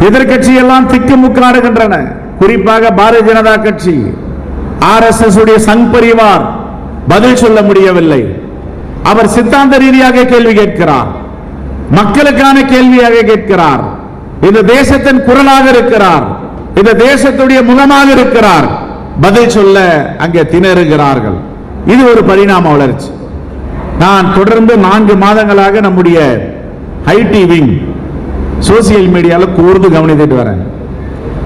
எதிர்கட்சி எல்லாம் திக்குமுக்காடுகின்றன. குறிப்பாக பாரதிய ஜனதா கட்சி, RSS உடைய சங் பரிவார் பதில் சொல்ல முடியவில்லை. அவர் சித்தாந்த ரீதியாக கேள்வி கேட்கிறார், மக்களுக்கான கேள்வியாக கேட்கிறார், இந்த தேசத்தின் குரலாக இருக்கிறார், இந்த தேசத்துடைய முகமாக இருக்கிறார். பதில் சொல்ல அங்கே திணறுகிறார்கள். இது ஒரு பரிணாம வளர்ச்சி. நான் தொடர்ந்து 4 மாதங்களாக நம்முடைய ஐடி விங் சோசியல் மீடியாவில் கூர்ந்து கவனித்துட்டு வரேன்.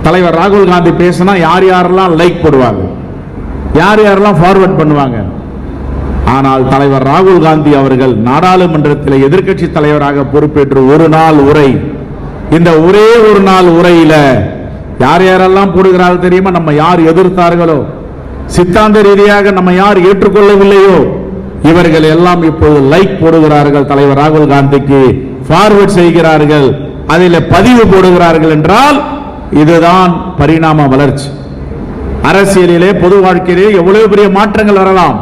தலைவர் ராகுல் காந்தி பேசினா யார் யாரெல்லாம் லைக் போடுவாங்க, யார் யாரெல்லாம் ஃபார்வர்ட் பண்ணுவாங்க. ஆனால் தலைவர் ராகுல் காந்தி அவர்கள் நாடாளுமன்றத்தில் எதிர்க்கட்சி தலைவராக பொறுப்பேற்று ஒரு நாள் உரை, இந்த ஒரே ஒரு நாள் உரையில யார் யாரெல்லாம் போடுகிறார்கள் தெரியுமா? நம்ம யார் எதிர்த்தார்களோ, சித்தாந்த ரீதியாக நம்ம யார் ஏற்றுக்கொள்ளவில்லையோ, இவர்கள் எல்லாம் இப்போது லைக் போடுகிறார்கள், தலைவர் ராகுல் காந்திக்கு ஃபார்வர்ட் செய்கிறார்கள், அதில் பதிவு போடுகிறார்கள். என்றால் இதுதான் பரிணாம வளர்ச்சி. அரசியலிலே, பொது வாழ்க்கையிலே எவ்வளவு பெரிய மாற்றங்கள் வரலாம்.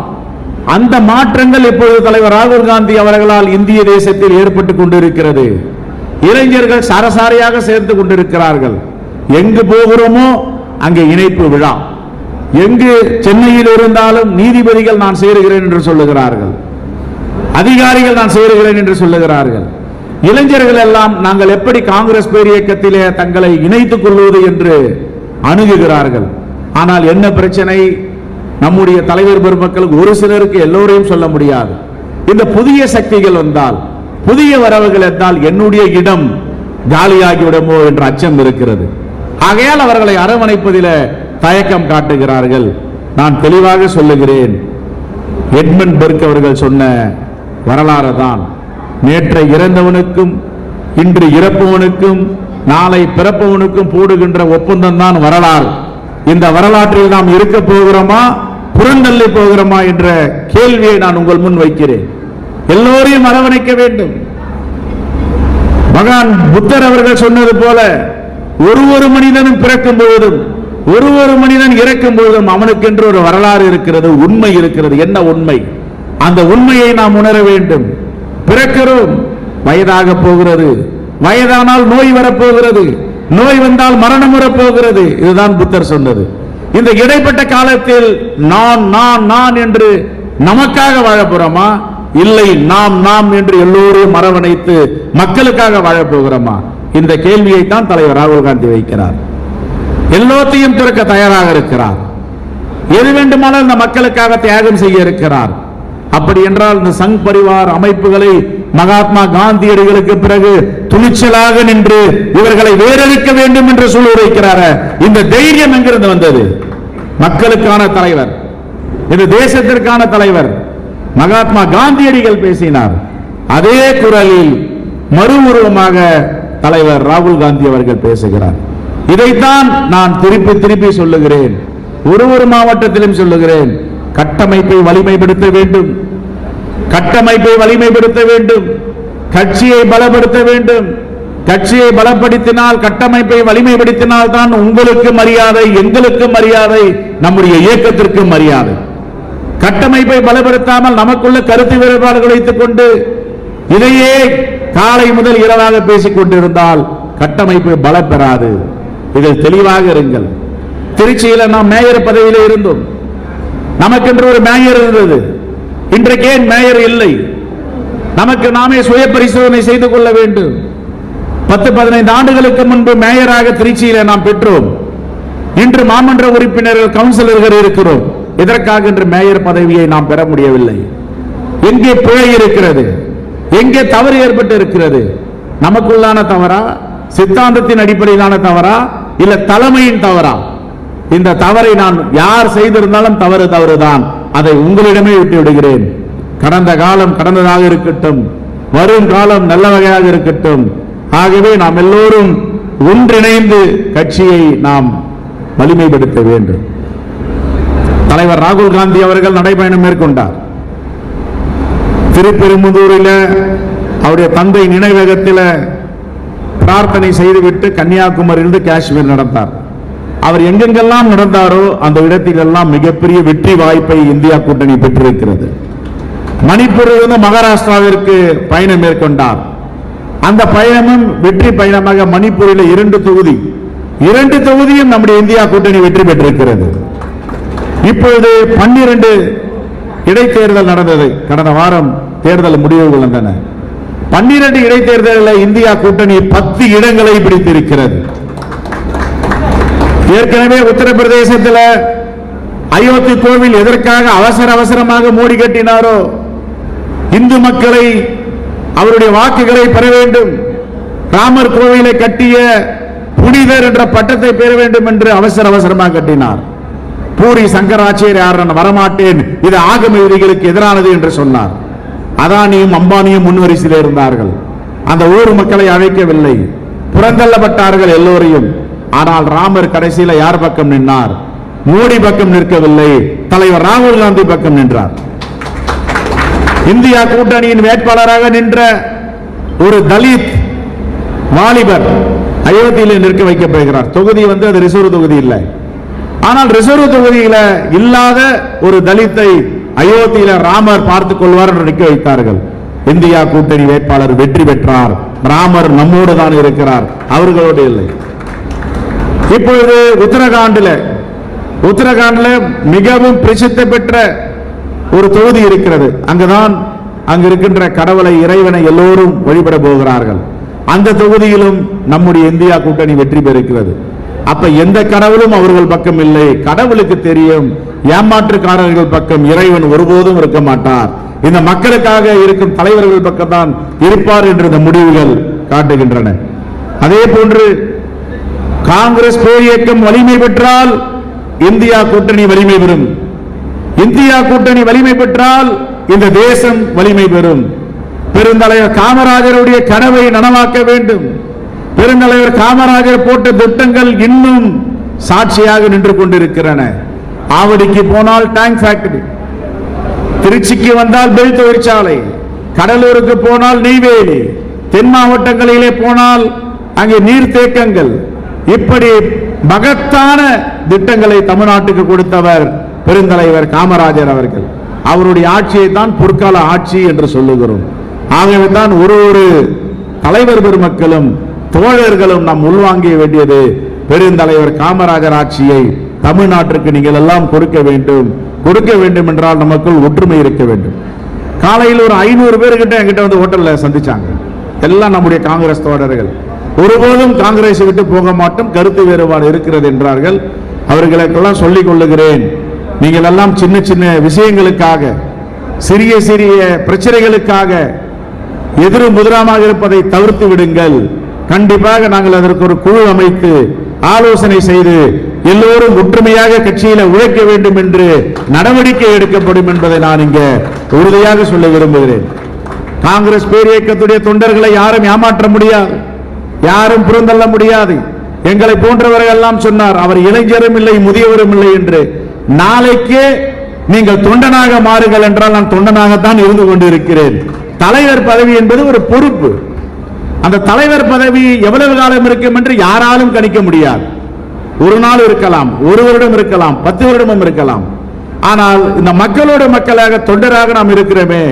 அந்த மாற்றங்கள் இப்பொழுது தலைவர் ராகுல் காந்தி அவர்களால் இந்திய தேசத்தில் ஏற்பட்டுக் கொண்டிருக்கிறது. இளைஞர்கள் சரசாரியாக சேர்ந்து கொண்டிருக்கிறார்கள். எங்கு போகிறோமோ அங்கே இணைப்பு விழா, எங்கு சென்னையில் இருந்தாலும் நீதிபதிகள் நான் சேருகிறேன் என்று சொல்லுகிறார்கள், அதிகாரிகள் நான் சேருகிறேன் என்று சொல்லுகிறார்கள். இளைஞர்கள் எல்லாம் நாங்கள் எப்படி காங்கிரஸ் பேர் இயக்கத்திலே தங்களை இணைத்துக் கொள்வது என்று அணுகுகிறார்கள். ஆனால் என்ன பிரச்சனை? நம்முடைய தலைவர் பெருமக்களுக்கு ஒரு சிலருக்கு எல்லோரையும் சொல்ல முடியாது. இந்த புதிய சக்திகள் வந்தால், புதிய வரவுகள் என்றால் என்னுடைய இடம் காலியாகிவிடுமோ என்ற அச்சம் இருக்கிறது. ஆகையால் அவர்களை அரவணைப்பதில் தயக்கம் காட்டுகிறார்கள். நான் தெளிவாக சொல்லுகிறேன், எட்மண்ட் பெர்க் அவர்கள் சொன்ன வரலாறு தான். நேற்றை இறந்தவனுக்கும் இன்று இறப்பவனுக்கும் நாளை பிறப்பவனுக்கும் போடுகின்ற ஒப்பந்தம் தான் வரலாறு. இந்த வரலாற்றில் நாம் இருக்க போகிறோமா, புறந்தள்ளி போகிறோமா என்ற கேள்வியை நான் உங்கள் முன் வைக்கிறேன். எல்லோரையும் அரவணைக்க வேண்டும். மகான் புத்தர் அவர்கள் சொன்னது போல, ஒரு மனிதனும் பிறக்கும் பொழுதும் ஒரு மனிதன் இறக்கும் பொழுதும் அவனுக்கென்று ஒரு வரலாறு இருக்கிறது, உண்மை இருக்கிறது. என்ன உண்மை? அந்த உண்மையை நாம் உணர வேண்டும். பிறக்கிறோம், வயதாக போகிறது, வயதானால் நோய் வரப்போகிறது, நோய் வந்தால் மரணம் வரப்போகிறது. இதுதான் புத்தர் சொன்னது. இந்த இடைப்பட்ட காலத்தில் நான் நான் நான் என்று நமக்காக வாழப்போறோமா, இல்லை நாம் என்று எல்லோரையும் அரவணைத்து மக்களுக்காக வாழப்போகிறோமா? இந்த கேள்வியை தான் தலைவர் ராகுல் காந்தி வைக்கிறார். எல்லோத்தையும் திறக்க தயாராக இருக்கிறார். எது வேண்டுமானால் இந்த மக்களுக்காக தியாகம் செய்ய இருக்கிறார். அப்படி என்றால் இந்த சங் பரிவார் அமைப்புகளை மகாத்மா காந்தியடிகளுக்கு பிறகு துணிச்சலாக நின்று இவர்களை வேறறுக்க வேண்டும் என்று சொல்ல வைக்கிறார். இந்த தைரியம் எங்கிருந்து வந்தது? மக்களுக்கான தலைவர், இந்த தேசத்திற்கான தலைவர் மகாத்மா காந்தியடிகள் பேசினார். அதே குரலில் மறு உருவமாக தலைவர் ராகுல் காந்தி அவர்கள் பேசுகிறார். இதைத்தான் நான் திருப்பி சொல்லுகிறேன். ஒரு மாவட்டத்திலும் சொல்லுகிறேன், கட்டமைப்பை வலிமைப்படுத்த வேண்டும், கட்டமைப்பை வலிமைப்படுத்த வேண்டும், கட்சியை பலப்படுத்த வேண்டும். கட்சியை பலப்படுத்தினால், கட்டமைப்பை வலிமைப்படுத்தினால் தான் உங்களுக்கு மரியாதை, எங்களுக்கு மரியாதை, நம்முடைய இயக்கத்திற்கு மரியாதை. கட்டமைப்பை பலப்படுத்தாமல் நமக்குள்ள கருத்து வேறுபாடுகள் வைத்துக் கொண்டு இதையே காலை முதல் இரவாக பேசிக் கொண்டிருந்தால் கட்டமைப்பு பலம் பெறாது. இதில் தெளிவாக இருங்கள். திருச்சியில் நாம் மேயர் பதவியில் இருந்தோம். நமக்கென்று ஒரு மேயர் இருந்தது. இன்றைக்கு ஏன் மேயர் இல்லை? நமக்கு நாமே சுய பரிசோதனை செய்து கொள்ள வேண்டும். 10-15 ஆண்டுகளுக்கு முன்பு மேயராக திருச்சியில நாம் பெற்றோம். இன்று மாமன்ற உறுப்பினர்கள், கவுன்சிலர்கள் இருக்கிறோம். இதற்காக இன்று மேயர் பதவியை நாம் பெற முடியவில்லை. எங்கே பிழை இருக்கிறது? எங்கே தவறு ஏற்பட்டு இருக்கிறது? நமக்குள்ளான தவறா, சித்தாந்தத்தின் அடிப்படையிலான தவறா, இல்ல தலைமையின் தவறா? இந்த தவறை நான் யார் செய்திருந்தாலும் தவறுதான். அதை உங்களிடமே விட்டு விடுகிறேன். கடந்த காலம் கடந்ததாக இருக்கட்டும், வரும் காலம் நல்ல வகையாக இருக்கட்டும். ஆகவே நாம் எல்லோரும் ஒன்றிணைந்து கட்சியை நாம் வலிமைப்படுத்த வேண்டும். தலைவர் ராகுல் காந்தி அவர்கள் நடைபயணம் மேற்கொண்டார். திருப்பெரும்புதூரில் அவருடைய தந்தை நினைவகத்தில் பிரார்த்தனை செய்துவிட்டு கன்னியாகுமரியிலிருந்து காஷ்மீர் நடந்தார். அவர் எங்கெங்கெல்லாம் நடந்தாரோ அந்த இடத்திலெல்லாம் மிகப்பெரிய வெற்றி வாய்ப்பை இந்தியா கூட்டணி பெற்றிருக்கிறது. மணிப்பூரிலிருந்து மகாராஷ்டிராவிற்கு பயணம் மேற்கொண்டார். அந்த பயணமும் வெற்றி பயணமாக மணிப்பூரில் 2 தொகுதியும் நம்முடைய இந்தியா கூட்டணி வெற்றி பெற்றிருக்கிறது. இப்பொழுது 12 இடைத்தேர்தல் நடந்தது. கடந்த வாரம் தேர்தல் முடிவுகள் வந்தன. 12 இடைத்தேர்தலில் இந்தியா கூட்டணி 10 இடங்களை பிடித்திருக்கிறது. ஏற்கனவே உத்தரப்பிரதேசத்தில் அயோத்தி கோவில் எதற்காக அவசரமாக மோடி கட்டினாரோ, இந்து மக்களை அவருடைய வாக்குகளை பெற வேண்டும், ராமர் கோவிலை கட்டிய புனிதர் என்ற பட்டத்தை பெற வேண்டும் என்று அவசரமாக கட்டினார். பூரி சங்கராச்சாரியார் வரமாட்டேன், இது ஆகம விதிகளுக்கு எதிரானது என்று சொன்னார். அதானியும் அம்பானியும் முன்வரிசையில் இருந்தார்கள். அந்த ஊர் மக்களை அழைக்கவில்லை, புறந்தள்ளப்பட்டார்கள் எல்லோரையும். ஆனால் ராமர் கடைசியில் யார் பக்கம் நின்றார்? மோடி பக்கம் நிற்கவில்லை, தலைவர் ராகுல் காந்தி பக்கம் நின்றார். இந்தியா கூட்டணியின் வேட்பாளராக நின்ற ஒரு தலித் வாலிபர் அயோத்தியில் நிற்க வைக்கப்படுகிறார். தொகுதி அது ரிசர்வ் தொகுதி இல்லை. ஆனால் ரிசர்வ் தொகுதியில் இல்லாத ஒரு தலித்தை அயோத்தியில ராமர் பார்த்துக் கொள்வார் என்று நிற்க வைத்தார்கள். இந்தியா கூட்டணி வேட்பாளர் வெற்றி பெற்றார். ராமர் நம்மோடு தான் இருக்கிறார், அவர்களோடு இல்லை. இப்பொழுது உத்தரகாண்டில் மிகவும் பிரசித்தி பெற்ற ஒரு தொகுதி இருக்கிறது. அங்கு இருக்கின்ற கடவுளை, இறைவனை எல்லோரும் வழிபட போகிறார்கள். அந்த தொகுதியிலும் நம்முடைய இந்தியா கூட்டணி வெற்றி பெறுகிறது. அப்ப எந்த கடவுளும் அவர்கள் பக்கம் இல்லை. கடவுளுக்கு தெரியும், ஏமாற்றுக்காரர்கள் பக்கம் இறைவன் ஒருபோதும் இருக்க மாட்டார். இந்த மக்களுக்காக இருக்கும் தலைவர்கள் பக்கம் தான் இருப்பார் என்று இந்த முடிவுகள் காட்டுகின்றன. அதே போன்று காங்கிரஸ் பேர் இயக்கம் வலிமை பெற்றால் இந்தியா கூட்டணி வலிமை பெறும். இந்தியா கூட்டணி வலிமை பெற்றால் இந்த தேசம் வலிமை பெறும். பெருந்தலைவர் காமராஜருடைய கனவை நனவாக்க வேண்டும். பெருந்தலைவர் காமராஜர் போட்ட திட்டங்கள் இன்னும் சாட்சியாக நின்று கொண்டிருக்கிறன. ஆவடிக்கு போனால் டேங்க் ஃபேக்டரி, திருச்சிக்கு வந்தால் பெல் தொழிற்சாலை, கடலூருக்கு போனால் நெய்வேலி, தென் மாவட்டங்களிலே போனால் அங்கே நீர்த்தேக்கங்கள், இப்படி மகத்தான திட்டங்களை தமிழ்நாட்டுக்கு கொடுத்தவர் பெருந்தலைவர் காமராஜர் அவர்கள். அவருடைய ஆட்சியை தான் பொற்கால ஆட்சி என்று சொல்லுகிறோம். ஆகவே தான் ஒரு தலைவர் பெருமக்களும் தோழர்களும் நாம் உள்வாங்கிய வேண்டியது, பெருந்தலைவர் காமராஜர் ஆட்சியை தமிழ்நாட்டிற்கு நீங்கள் எல்லாம் கொடுக்க வேண்டும் என்றால் நமக்குள் ஒற்றுமை இருக்க வேண்டும். காலையில் ஒரு 500 பேர்கிட்ட என்கிட்ட ஹோட்டல்ல சந்திச்சாங்க. எல்லாம் நம்முடைய காங்கிரஸ் தோழர்கள். ஒருபோதும் காங்கிரஸை விட்டு போக மாட்டோம், கருத்து வேறுபாடு இருக்கிறது என்றார்கள். அவர்களுக்கெல்லாம் சொல்லிக் கொள்ளுகிறேன், நீங்கள் எல்லாம் சின்ன விஷயங்களுக்காக, சிறிய பிரச்சனைகளுக்காக எதிரும் புதிராமாக இருப்பதை தவிர்த்து விடுங்கள். கண்டிப்பாக நாங்கள் அதற்கு ஒரு குழு அமைத்து ஆலோசனை செய்து எல்லோரும் ஒற்றுமையாக கட்சியில உழைக்க வேண்டும் என்று நடவடிக்கை எடுக்கப்படும் என்பதை நான் இங்கே உறுதியாக சொல்ல விரும்புகிறேன். காங்கிரஸ் பேரியக்கத்துடைய தொண்டர்களை யாரும் ஏமாற்ற முடியாது, யாரும் புறந்தள்ள முடியாது. எங்களை போன்றவர்கள் எல்லாம் சொன்னார், அவர் இளைஞரும் இல்லை முதியவரும் இல்லை என்று. நாளைக்கே நீங்கள் தொண்டனாக மாறுங்கள் என்றால் நான் தொண்டனாகத்தான் இருந்து கொண்டிருக்கிறேன். தலைவர் பதவி என்பது ஒரு பொறுப்பு. அந்த தலைவர் பதவி எவ்வளவு காலம் இருக்கும் என்று யாராலும் கணிக்க முடியாது. ஒரு நாள் இருக்கலாம், ஒரு வருடம் இருக்கலாம், 10 வருடமும் இருக்கலாம். ஆனால் இந்த மக்களோட மக்களாக தொண்டராக நாம் இருக்கிறோமே,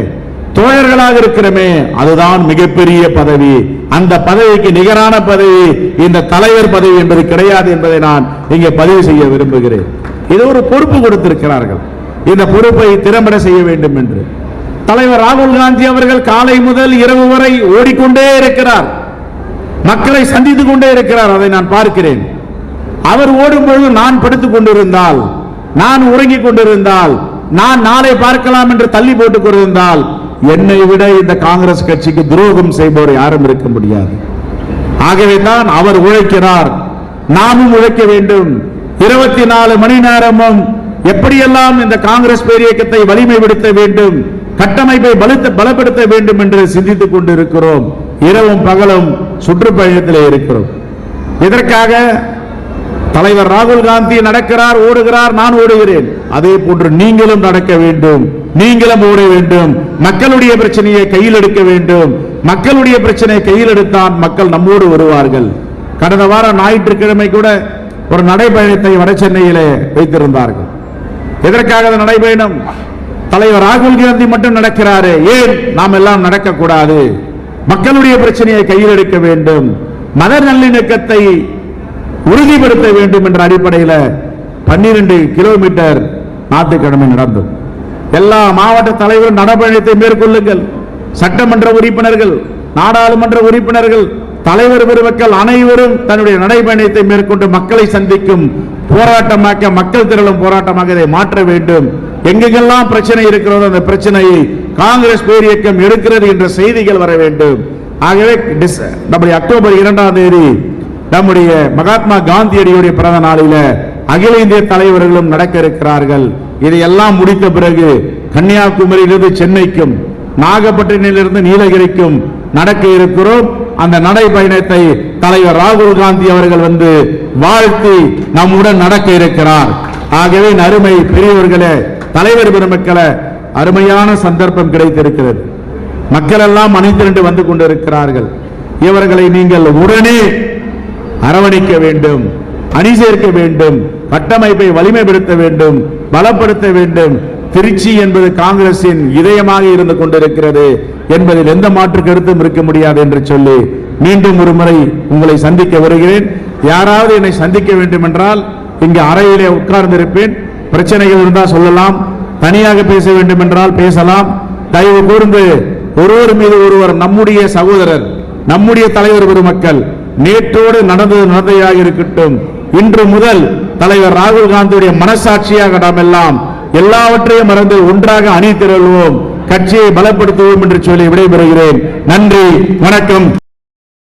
தோழர்களாக இருக்கிறோமே, அதுதான் மிகப்பெரிய பதவி. அந்த பதவிக்கு நிகரான பதவி இந்த தலைவர் பதவி என்பது கிடையாது என்பதை நான் இங்கே பதிவு செய்ய விரும்புகிறேன். இது ஒரு பொறுப்பு கொடுத்திருக்கிறார்கள், இந்த பொறுப்பை திறம்பட செய்ய வேண்டும் என்று. தலைவர் ராகுல் காந்தி அவர்கள் காலை முதல் இரவு வரை ஓடிக்கொண்டே இருக்கிறார், மக்களை சந்தித்துக் கொண்டே இருக்கிறார். அதை நான் பார்க்கிறேன். அவர் ஓடும்பொழுது நான் படுத்துக் கொண்டிருந்தால், நான் உறங்கிக் கொண்டிருந்தால், நான் நாளை பார்க்கலாம் என்று தள்ளி போட்டுக் கொண்டிருந்தால், என்னை விட இந்த காங்கிரஸ் கட்சிக்கு துரோகம் செய்பவர் யாரும் இருக்க முடியாது. ஆகவே தான் அவர் உழைக்கிறார், நாமும் உழைக்க வேண்டும். 24 மணி நேரமும் எப்படியெல்லாம் இந்த காங்கிரஸ் பேரியக்கத்தை வலிமைப்படுத்த வேண்டும், கட்டமைப்பை பலப்படுத்த வேண்டும் என்று சிந்தித்துக் கொண்டிருக்கிறோம். இரவும் பகலும் சுற்றுப்பயணத்திலே இருக்கிறோம். இதற்காக தலைவர் ராகுல் காந்தி நடக்கிறார், ஓடுகிறார், நான் ஓடுகிறேன். அதே போன்று நீங்களும் நடக்க வேண்டும், நீங்களும் ஓட வேண்டும். மக்களுடைய பிரச்சனையை கையில் எடுக்க வேண்டும். மக்களுடைய பிரச்சனையை கையில் எடுத்தால் மக்கள் நம்மோடு வருவார்கள். கடந்த வாரம் ஞாயிற்றுக்கிழமை கூட ஒரு நடைபயணத்தை வட சென்னையிலே வைத்திருந்தார்கள். எதற்காக நடைபயணம்? தலைவர் ராகுல் காந்தி மட்டும் நடக்கிறாரு, ஏன் நாம் எல்லாம் நடக்க கூடாது? மக்களுடைய பிரச்சனையை கையில் எடுக்க வேண்டும், மத நல்லிணக்கத்தை உறுதிப்படுத்த வேண்டும் என்ற அடிப்படையில் 12 கிலோமீட்டர் ஞாயிற்றுக்கிழமை நடந்தது. எல்லா மாவட்ட தலைவரும் நடைபயணத்தை மேற்கொள்ளுங்கள். சட்டமன்ற உறுப்பினர்கள், நாடாளுமன்ற உறுப்பினர்கள், தலைவர் பெருமக்கள் அனைவரும் தன்னுடைய நடைபயணத்தை மேற்கொண்டு மக்களை சந்திக்கும் போராட்டமாக, மக்கள் திரளும் போராட்டமாக இதை மாற்ற வேண்டும். எங்கெங்கெல்லாம் பிரச்சனை இருக்கிறதோ அந்த பிரச்சனையை காங்கிரஸ் பேரியக்கம் எடுக்கிறது என்ற செய்திகள் வர வேண்டும். ஆகவே நம்முடைய அக்டோபர் 2ஆம் தேதி நம்முடைய மகாத்மா காந்தியடிகளுடைய பிறந்த நாளில அகில இந்திய தலைவர்களும் நடக்க இருக்கிறார்கள். இதையெல்லாம் முடித்த பிறகு கன்னியாகுமரியிலிருந்து சென்னைக்கும், நாகப்பட்டினத்திலிருந்து நீலகிரிக்கும் நடக்க இருக்கிறோம். அந்த நடைபயணத்தை தலைவர் ராகுல் காந்தி அவர்கள் வந்து வாழ்த்தி நம்முடன் நடக்க இருக்கிறார். ஆகவே அருமை பெரியவர்களே, தலைவர் பெருமக்களே, அருமையான சந்தர்ப்பம் கிடைத்திருக்கிறது. மக்கள் எல்லாம் அணிதிரண்டு வந்து கொண்டிருக்கிறார்கள். இவர்களை நீங்கள் உடனே அரவணைக்க வேண்டும், அணி சேர்க்க வேண்டும், கட்டமைப்பை வலிமைப்படுத்த வேண்டும், பலப்படுத்த வேண்டும். திருச்சி என்பது காங்கிரசின் இதயமாக இருந்து கொண்டிருக்கிறது என்பதில் எந்த மாற்று கருத்தும் இருக்க முடியாது என்று சொல்லி மீண்டும் ஒரு முறை உங்களை சந்திக்க வருகிறேன். யாராவது என்னை சந்திக்க வேண்டும் என்றால் இங்கு அறையிலே உட்கார்ந்திருப்பேன். பிரச்சனைகள் இருந்தால் சொல்லலாம், தனியாக பேச வேண்டும் என்றால் பேசலாம். தயவு கூர்ந்து ஒருவர் மீது ஒருவர், நம்முடைய சகோதரர், நம்முடைய தலைவர் பெருமக்கள், நேற்றோடு நடந்தது நடந்தையாக இருக்கட்டும், இன்று முதல் தலைவர் ராகுல் காந்தியுடைய மனசாட்சியாக நாம் எல்லாம் எல்லாவற்றையும் மறந்து ஒன்றாக அணி திரள்வோம், கட்சியை பலப்படுத்துவோம் என்று சொல்லி விடைபெறுகிறேன். நன்றி, வணக்கம்.